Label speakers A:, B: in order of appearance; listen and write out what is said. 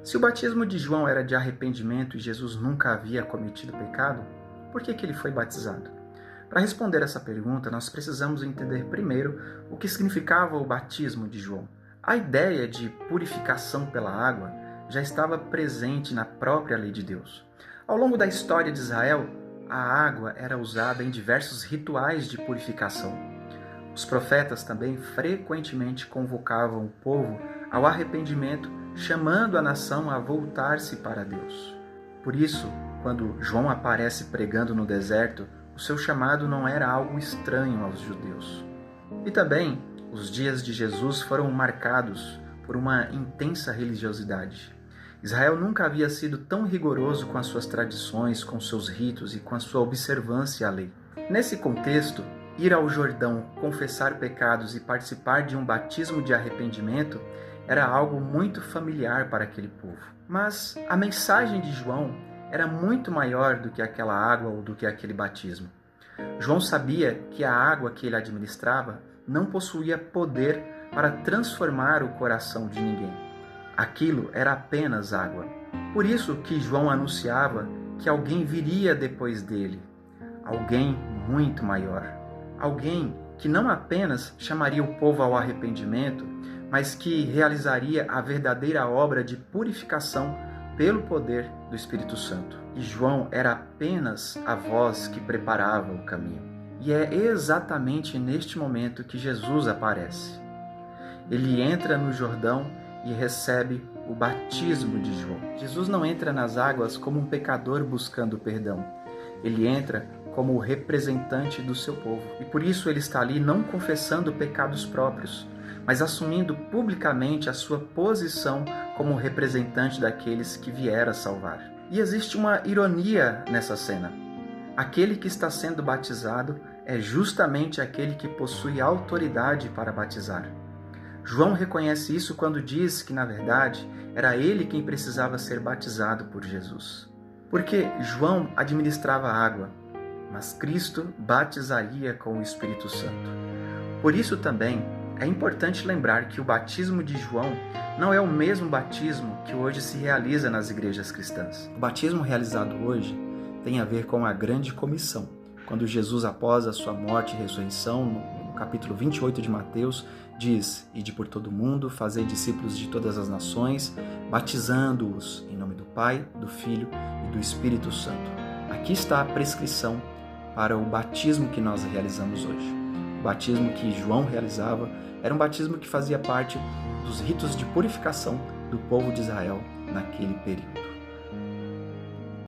A: Se o batismo de João era de arrependimento e Jesus nunca havia cometido pecado, por que ele foi batizado? Para responder essa pergunta, nós precisamos entender primeiro o que significava o batismo de João. A ideia de purificação pela água já estava presente na própria lei de Deus. Ao longo da história de Israel, a água era usada em diversos rituais de purificação. Os profetas também frequentemente convocavam o povo ao arrependimento, chamando a nação a voltar-se para Deus. Por isso, quando João aparece pregando no deserto, o seu chamado não era algo estranho aos judeus. E também, os dias de Jesus foram marcados por uma intensa religiosidade. Israel nunca havia sido tão rigoroso com as suas tradições, com seus ritos e com a sua observância à lei. Nesse contexto, ir ao Jordão, confessar pecados e participar de um batismo de arrependimento era algo muito familiar para aquele povo. Mas a mensagem de João era muito maior do que aquela água ou do que aquele batismo. João sabia que a água que ele administrava não possuía poder para transformar o coração de ninguém. Aquilo era apenas água. Por isso que João anunciava que alguém viria depois dele, alguém muito maior, alguém que não apenas chamaria o povo ao arrependimento, mas que realizaria a verdadeira obra de purificação pelo poder do Espírito Santo. E João era apenas a voz que preparava o caminho. E é exatamente neste momento que Jesus aparece. Ele entra no Jordão e recebe o batismo de João. Jesus não entra nas águas como um pecador buscando perdão. Ele entra como o representante do seu povo. E por isso ele está ali não confessando pecados próprios, mas assumindo publicamente a sua posição como representante daqueles que viera salvar. E existe uma ironia nessa cena. Aquele que está sendo batizado é justamente aquele que possui autoridade para batizar. João reconhece isso quando diz que, na verdade, era ele quem precisava ser batizado por Jesus. Porque João administrava a água, mas Cristo batizaria com o Espírito Santo. Por isso também é importante lembrar que o batismo de João não é o mesmo batismo que hoje se realiza nas igrejas cristãs. O batismo realizado hoje tem a ver com a grande comissão, quando Jesus, após a sua morte e ressurreição, no capítulo 28 de Mateus, diz: "Ide por todo mundo, fazei discípulos de todas as nações, batizando-os em nome do Pai, do Filho e do Espírito Santo." Aqui está a prescrição para o batismo que nós realizamos hoje. O batismo que João realizava era um batismo que fazia parte dos ritos de purificação do povo de Israel naquele período.